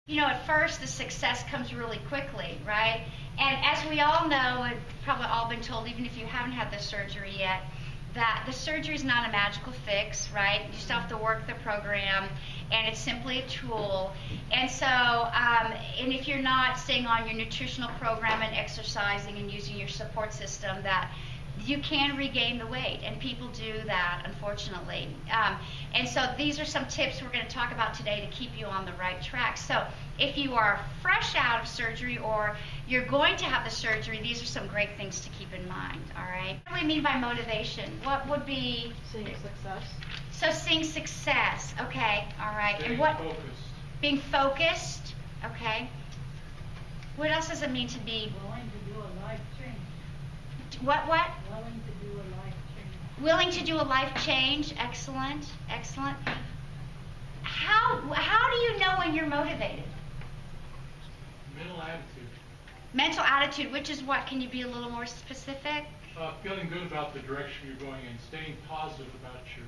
You know, at first the success comes really quickly, right? And as we all know, and probably all been told, even if you haven't had the surgery yet, that the surgery is not a magical fix, right? You still have to work the program, and it's simply a tool. And so, and if you're not staying on your nutritional program and exercising and using your support system, that you can regain the weight, and people do that, unfortunately. And so these are some tips we're going to talk about today to keep you on the right track. So if you are fresh out of surgery or you're going to have the surgery, these are some great things to keep in mind, all right? What do we mean by motivation? What would be? Seeing success. So seeing success, okay, all right. Being and what? Focused. Being focused, okay. What else does it mean to be? Willing to do a life change. What? Willing to do a life change. Willing to do a life change. Excellent, excellent. How do you know when you're motivated? Mental attitude. Mental attitude, which is what? Can you be a little more specific? Feeling good about the direction you're going in, staying positive about your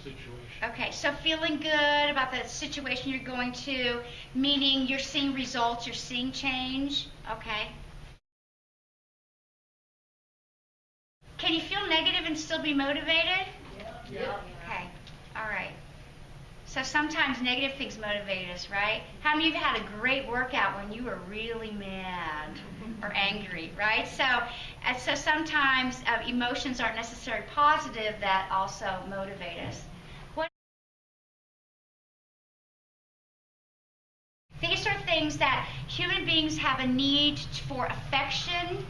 situation. Okay, so feeling good about the situation you're going to, meaning you're seeing results, you're seeing change. Okay. Can you feel negative and still be motivated? Yeah. Okay, all right. So sometimes negative things motivate us, right? How many of you had a great workout when you were really mad or angry, right? So sometimes emotions aren't necessarily positive that also motivate us. These are things that human beings have a need for affection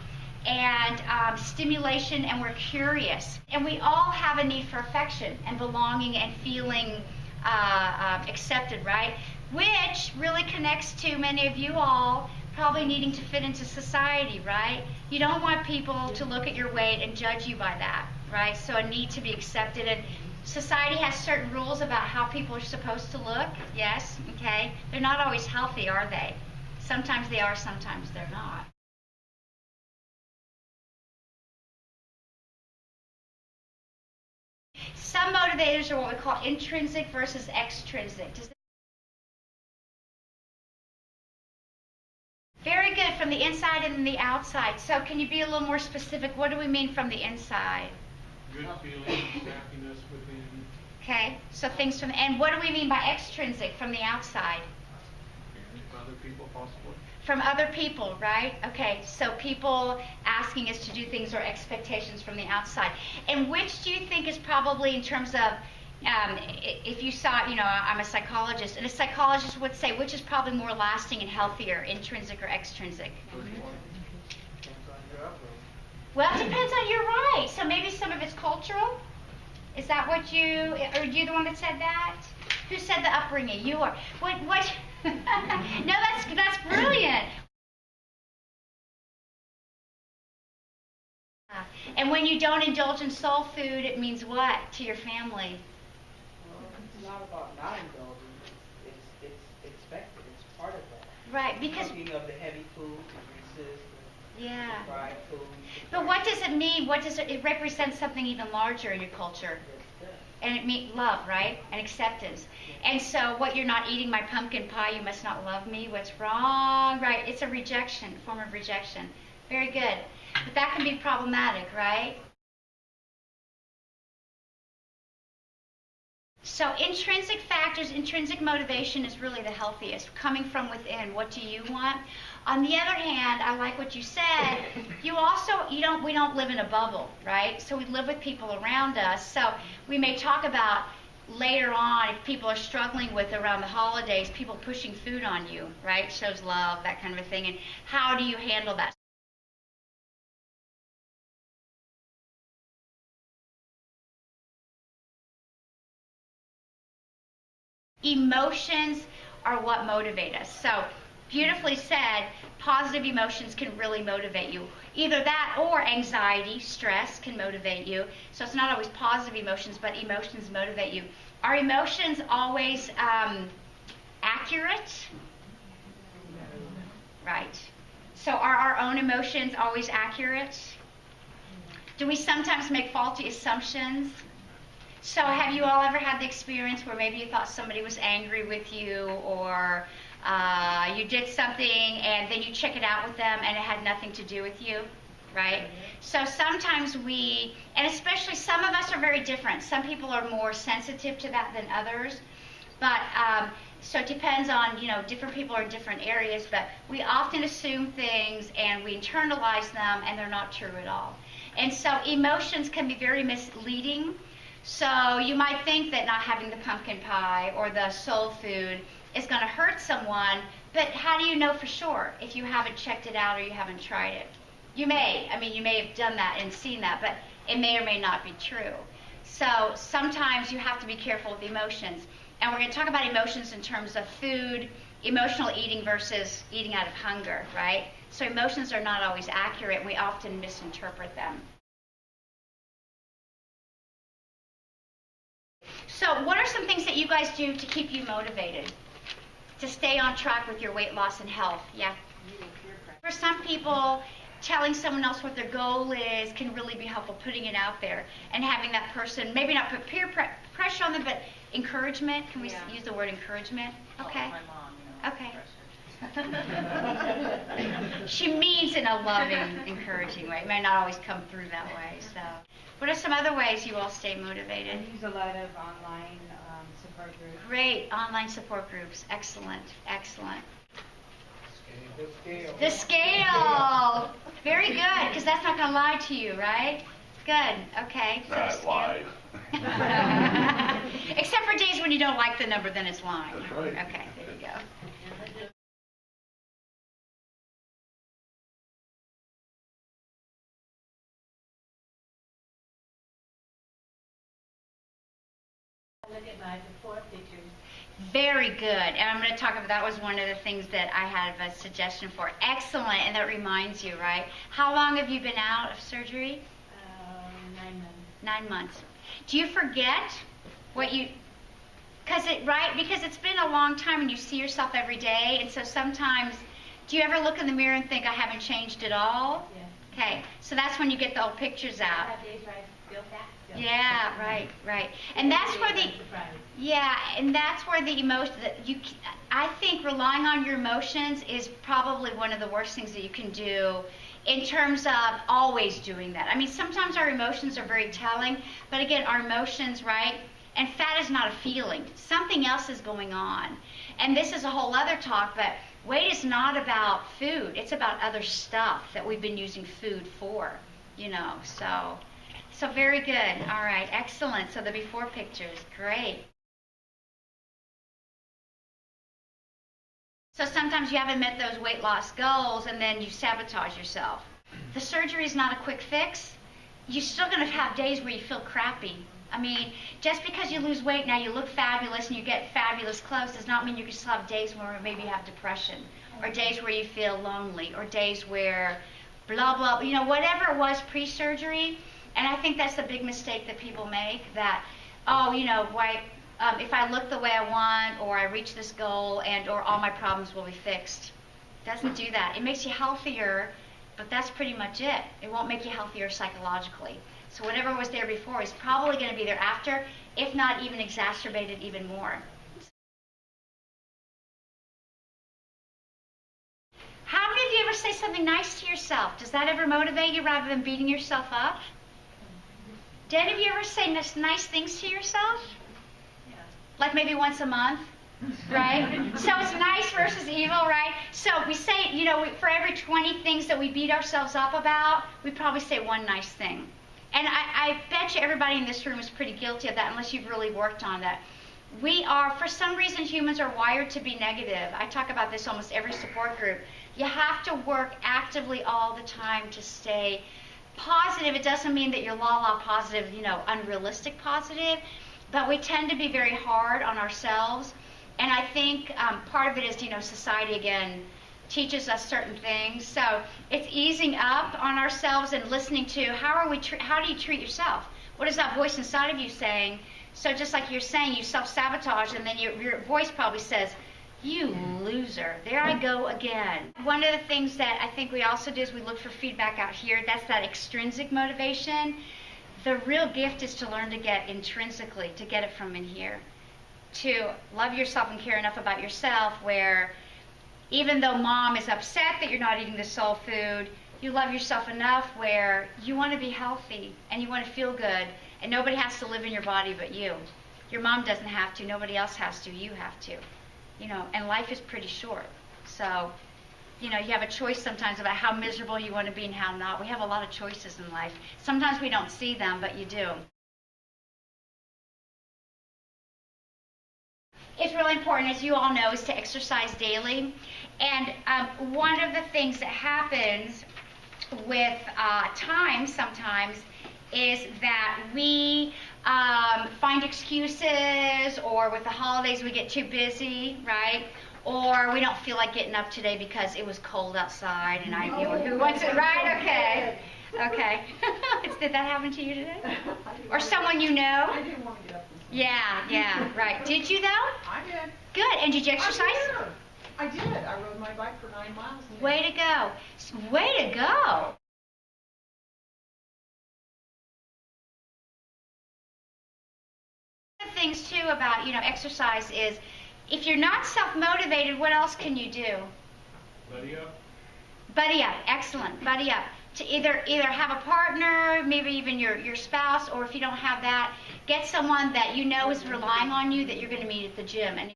and stimulation, and we're curious. And we all have a need for affection and belonging and feeling accepted, right? Which really connects to many of you all probably needing to fit into society, right? You don't want people to look at your weight and judge you by that, right? So a need to be accepted. And society has certain rules about how people are supposed to look, yes, okay? They're not always healthy, are they? Sometimes they are, sometimes they're not. Some motivators are what we call intrinsic versus extrinsic. Very good, from the inside and the outside. So can you be a little more specific? What do we mean from the inside? Good feelings, happiness within. Okay, so things from, and what do we mean by extrinsic from the outside? Other people, possibly. From other people, right? Okay, so people asking us to do things or expectations from the outside. And which do you think is probably, in terms of, if you saw, you know, I'm a psychologist, and a psychologist would say, which is probably more lasting and healthier, intrinsic or extrinsic? Well, it depends on, you're right. So maybe some of it's cultural? Is that what you, or you the one that said that? Who said the upbringing? You are. What? No, that's brilliant. And when you don't indulge in soul food, it means what to your family? Well, it's not about not indulging. It's expected. It's part of that. Right, because Thinking of the heavy food, the greases, the fried food. But what does it mean? What does it represents something even larger in your culture? And it means love, right? And acceptance. And so what, you're not eating my pumpkin pie, you must not love me. What's wrong? Right, it's a rejection, a form of rejection. Very good. But that can be problematic, right? So intrinsic factors, intrinsic motivation is really the healthiest, coming from within. What do you want? On the other hand, I like what you said. We don't live in a bubble, right? So we live with people around us. So we may talk about later on, if people are struggling with around the holidays, people pushing food on you, right? Shows love, that kind of a thing. And how do you handle that? Emotions are what motivate us. So beautifully said, positive emotions can really motivate you. Either that or anxiety, stress can motivate you. So it's not always positive emotions, but emotions motivate you. Are emotions always accurate? Right. So are our own emotions always accurate? Do we sometimes make faulty assumptions? So have you all ever had the experience where maybe you thought somebody was angry with you, or you did something and then you check it out with them and it had nothing to do with you, right? So sometimes and especially some of us are very different. Some people are more sensitive to that than others. But so it depends on, different people are in different areas, but we often assume things and we internalize them and they're not true at all. And so emotions can be very misleading. So you might think that not having the pumpkin pie or the soul food is going to hurt someone, but how do you know for sure if you haven't checked it out or you haven't tried it? You may have done that and seen that, but it may or may not be true. So sometimes you have to be careful with emotions. And we're going to talk about emotions in terms of food, emotional eating versus eating out of hunger, right? So emotions are not always accurate. We often misinterpret them. So what are some things that you guys do to keep you motivated? To stay on track with your weight loss and health? Yeah? For some people, telling someone else what their goal is can really be helpful, putting it out there and having that person, maybe not put peer pressure on them, but encouragement. Can we use the word encouragement? Okay. My mom, Okay. She means in a loving, encouraging way. It may not always come through that way. So, what are some other ways you all stay motivated? I use a lot of online support groups. Great, online support groups. Excellent, excellent. The scale. The scale. Very good, because that's not going to lie to you, right? Good. Okay. So the That scale. lied. Except for days when you don't like the number, then it's lying. That's right. Okay, there you go. Look at my before pictures. Very good. And I'm going to talk about, that was one of the things that I had a suggestion for. Excellent. And that reminds you, right? How long have you been out of surgery? 9 months. 9 months. Do you forget what you, because it's been a long time and you see yourself every day. And so sometimes, do you ever look in the mirror and think, I haven't changed at all? Yeah. Okay. So that's when you get the old pictures I out. have days where I feel fat. Yeah, right. And that's where the, and that's where the emotion, I think relying on your emotions is probably one of the worst things that you can do in terms of always doing that. I mean, sometimes our emotions are very telling, but again, our emotions, right? And fat is not a feeling. Something else is going on. And this is a whole other talk, but weight is not about food. It's about other stuff that we've been using food for, So very good. All right, excellent. So the before pictures, great. So sometimes you haven't met those weight loss goals and then you sabotage yourself. The surgery is not a quick fix. You're still going to have days where you feel crappy. I mean, just because you lose weight now, you look fabulous and you get fabulous clothes does not mean you can still have days where maybe you have depression, or days where you feel lonely, or days where blah, blah, whatever it was pre-surgery. And I think that's the big mistake that people make, that, if I look the way I want, or I reach this goal, or all my problems will be fixed. It doesn't do that. It makes you healthier, but that's pretty much it. It won't make you healthier psychologically. So whatever was there before is probably going to be there after, if not even exacerbated even more. How many of you ever say something nice to yourself? Does that ever motivate you rather than beating yourself up? Did any of you ever say nice things to yourself? Yeah. Like maybe once a month, right? So it's nice versus evil, right? So we say, for every 20 things that we beat ourselves up about, we probably say one nice thing. And I bet you everybody in this room is pretty guilty of that unless you've really worked on that. For some reason, humans are wired to be negative. I talk about this almost every support group. You have to work actively all the time to stay positive. It doesn't mean that you're la-la positive, unrealistic positive, but we tend to be very hard on ourselves. And I think part of it is, society, again, teaches us certain things. So it's easing up on ourselves and listening to how do you treat yourself? What is that voice inside of you saying? So just like you're saying, you self-sabotage, and then your voice probably says, you loser, there I go again. One of the things that I think we also do is we look for feedback out here. That's that extrinsic motivation. The real gift is to learn to get intrinsically, to get it from in here. To love yourself and care enough about yourself where even though mom is upset that you're not eating the soul food, you love yourself enough where you want to be healthy and you want to feel good, and nobody has to live in your body but you. Your mom doesn't have to, nobody else has to, you have to. And life is pretty short. So, you have a choice sometimes about how miserable you want to be and how not. We have a lot of choices in life. Sometimes we don't see them, but you do. It's really important, as you all know, is to exercise daily. And one of the things that happens with time sometimes is that we find excuses, or with the holidays we get too busy, right? Or we don't feel like getting up today because it was cold outside and who wants it, right? Okay. Did that happen to you today? Or someone you know? I didn't want to get up this morning. Yeah, right. Did you though? I did. Good. And did you exercise? I did. I rode my bike for 9 miles today. Way to go. Way to go. One of the things too about, exercise is, if you're not self-motivated, what else can you do? Buddy up. Buddy up. Excellent. Buddy up. To either have a partner, maybe even your spouse, or if you don't have that, get someone that you know is relying on you that you're going to meet at the gym. And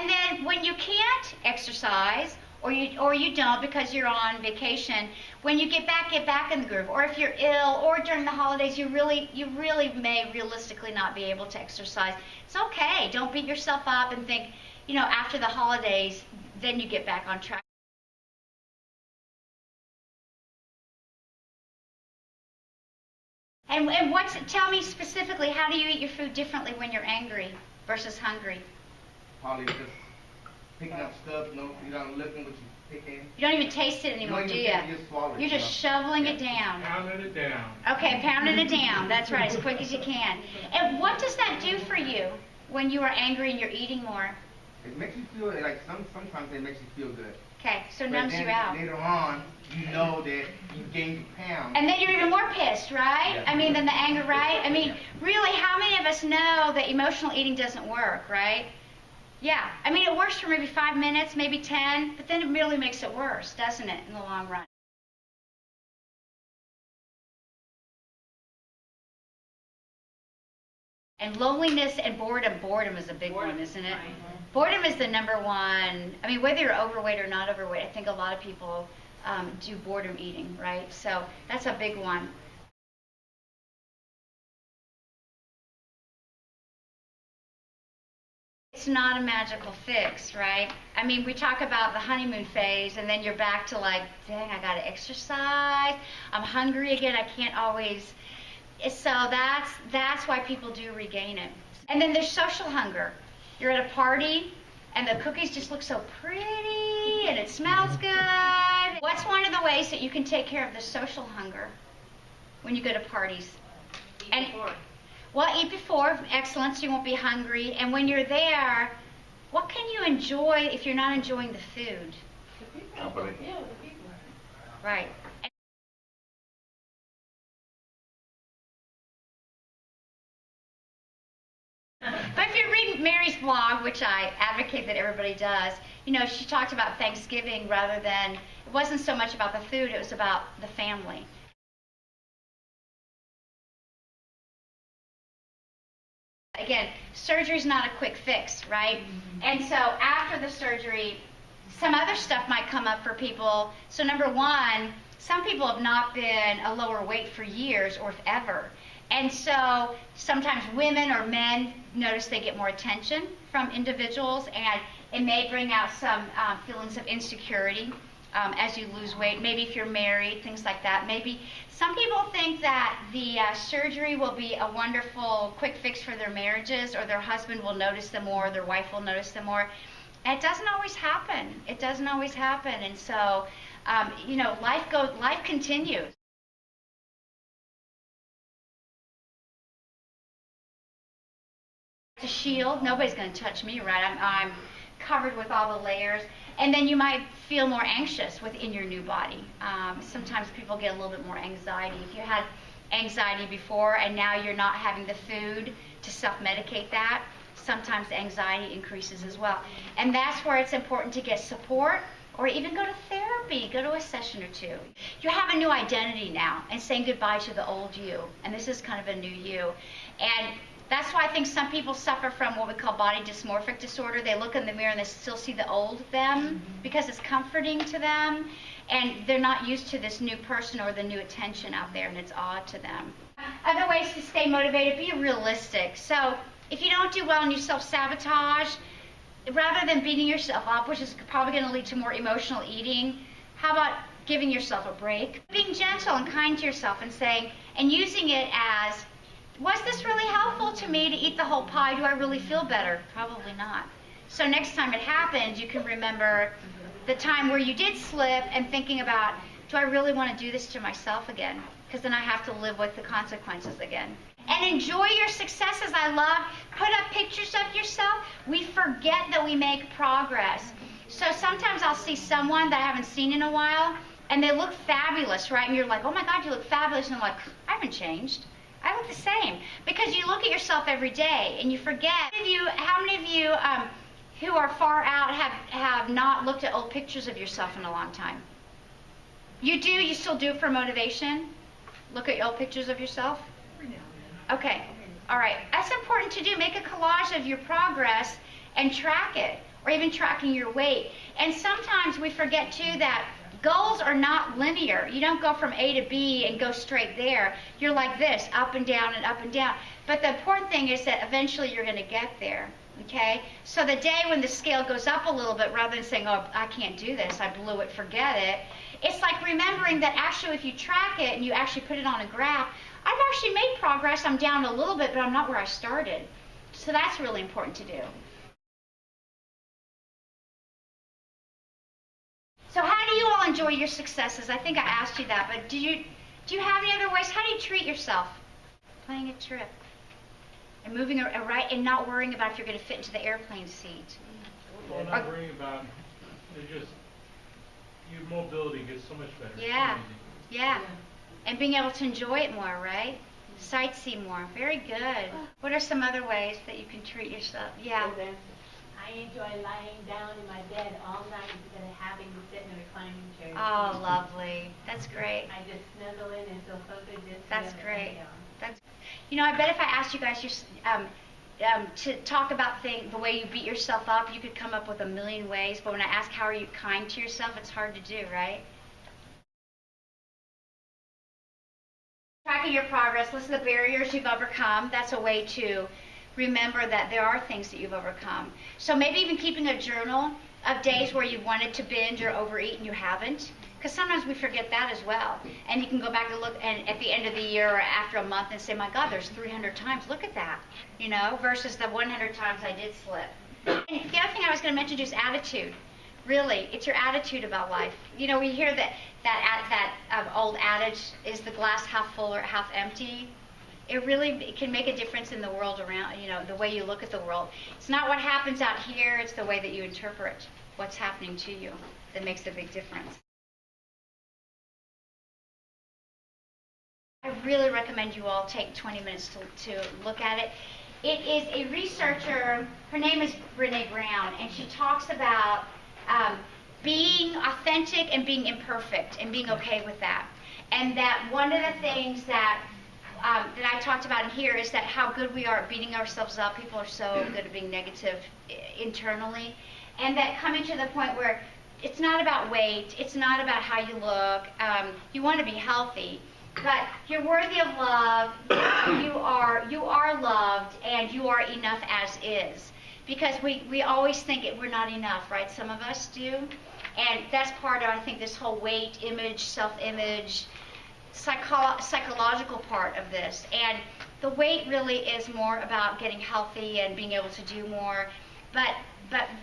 then when you can't exercise, or you don't because you're on vacation, when you get back in the groove. Or if you're ill, or during the holidays, you really may realistically not be able to exercise. It's okay. Don't beat yourself up and think, after the holidays, then you get back on track. And tell me specifically, how do you eat your food differently when you're angry versus hungry? Probably just picking up stuff, you're not looking what you're picking. You don't even taste it anymore, do you? You're just shoveling it down. Pounding it down. Okay, pounding it down. That's right, as quick as you can. And what does that do for you when you are angry and you're eating more? It makes you feel like sometimes it makes you feel good. Okay, so it But numbs then you out. later on, you know that you gained pounds. And then you're even more pissed, right? Yeah. Than the anger, right? Really, how many of us know that emotional eating doesn't work, right? Yeah, it works for maybe 5 minutes, maybe 10, but then it really makes it worse, doesn't it, in the long run? And loneliness and boredom. Boredom is a big one, isn't it? Boredom is the number one. Whether you're overweight or not overweight, I think a lot of people do boredom eating, right? So that's a big one. It's not a magical fix, right? We talk about the honeymoon phase, and then you're back to like, dang, I gotta exercise. I'm hungry again. I can't always. So that's why people do regain it. And then there's social hunger. You're at a party, and the cookies just look so pretty, and it smells good. What's one of the ways that you can take care of the social hunger when you go to parties? Eat before. Well, eat before, excellent, so you won't be hungry. And when you're there, what can you enjoy if you're not enjoying the food? The people. Company. Yeah, the people. Right. But if you read Mary's blog, which I advocate that everybody does, she talked about Thanksgiving rather than, it wasn't so much about the food, it was about the family. Again, surgery's not a quick fix, right? And so after the surgery, some other stuff might come up for people. So number one, some people have not been a lower weight for years or if ever. And so sometimes women or men notice they get more attention from individuals, and it may bring out some feelings of insecurity as you lose weight. Maybe if you're married, things like that. Maybe some people think that the surgery will be a wonderful quick fix for their marriages, or their husband will notice them more, their wife will notice them more. And it doesn't always happen. It doesn't always happen. And so, life continues. It's a shield. Nobody's going to touch me, right? I'm covered with all the layers. And then you might feel more anxious within your new body. Sometimes people get a little bit more anxiety. If you had anxiety before, and now you're not having the food to self-medicate that, sometimes anxiety increases as well. And that's where it's important to get support, or even go to therapy, go to a session or two. You have a new identity now, and saying goodbye to the old you, and this is kind of a new you. And that's why I think some people suffer from what we call body dysmorphic disorder. They look in the mirror and they still see the old them because it's comforting to them, and they're not used to this new person or the new attention out there, and it's odd to them. Other ways to stay motivated: be realistic. So if you don't do well and you self-sabotage, rather than beating yourself up, which is probably going to lead to more emotional eating, how about giving yourself a break? Being gentle and kind to yourself and saying, and using it as, was this really helpful to me to eat the whole pie? Do I really feel better? Probably not. So next time it happens, you can remember the time where you did slip and thinking about, do I really want to do this to myself again? Because then I have to live with the consequences again. And enjoy your successes. I love, put up pictures of yourself. We forget that we make progress. So sometimes I'll see someone that I haven't seen in a while, and they look fabulous, right? And you're like, oh my God, you look fabulous. And I'm like, I haven't changed. I look the same. Because you look at yourself every day, and you forget. How many of you who are far out have not looked at old pictures of yourself in a long time? You do? You still do it for motivation? Look at old pictures of yourself? Okay. All right. That's important to do. Make a collage of your progress and track it, or even tracking your weight. And sometimes we forget, too, that goals are not linear. You don't go from A to B and go straight there. You're like this, up and down and up and down. But the important thing is that eventually you're going to get there. Okay? So the day when the scale goes up a little bit, rather than saying, oh, I can't do this, I blew it, forget it, it's like remembering that actually if you track it and you actually put it on a graph, I've actually made progress. I'm down a little bit, but I'm not where I started. So that's really important to do. So how do you all enjoy your successes? I think I asked you that, but do you have any other ways? How do you treat yourself? Playing a trip and moving right and not worrying about if you're going to fit into the airplane seat. Well, not worrying about it, just your mobility gets so much better. Yeah, yeah. And being able to enjoy it more, right? Sightsee more. Very good. What are some other ways that you can treat yourself? Yeah. I enjoy lying down in my bed all night instead of having to sit in a reclining chair. Oh, lovely. That's great. I just snuggle in and feel so good just That's to great. lay down. That's. You know, I bet if I asked you guys to talk about the way you beat yourself up, you could come up with a million ways. But when I ask how are you kind to yourself, it's hard to do, right? Tracking your progress, listen to the barriers you've overcome. That's a way to remember that there are things that you've overcome. So maybe even keeping a journal of days where you wanted to binge or overeat and you haven't. Because sometimes we forget that as well. And you can go back and look and at the end of the year or after a month and say, my God, there's 300 times. Look at that. You know, versus the 100 times I did slip. And the other thing I was going to mention is attitude. Really, it's your attitude about life. You know, we hear that old adage, is the glass half full or half empty? It can make a difference in the world around, you know, the way you look at the world. It's not what happens out here, it's the way that you interpret what's happening to you that makes a big difference. I really recommend you all take 20 minutes to look at it. It is a researcher, her name is Brené Brown, and she talks about being authentic and being imperfect and being okay with that. And that one of the things that I talked about in here is that how good we are at beating ourselves up. People are so good at being negative internally. And that coming to the point where it's not about weight, it's not about how you look. You want to be healthy, but you're worthy of love. You are loved, and you are enough as is. Because we always think we're not enough, right? Some of us do. And that's part of, I think, this whole weight, image, self-image, psychological part of this. And the weight really is more about getting healthy and being able to do more. But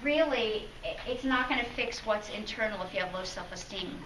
really, it's not going to fix what's internal if you have low self-esteem.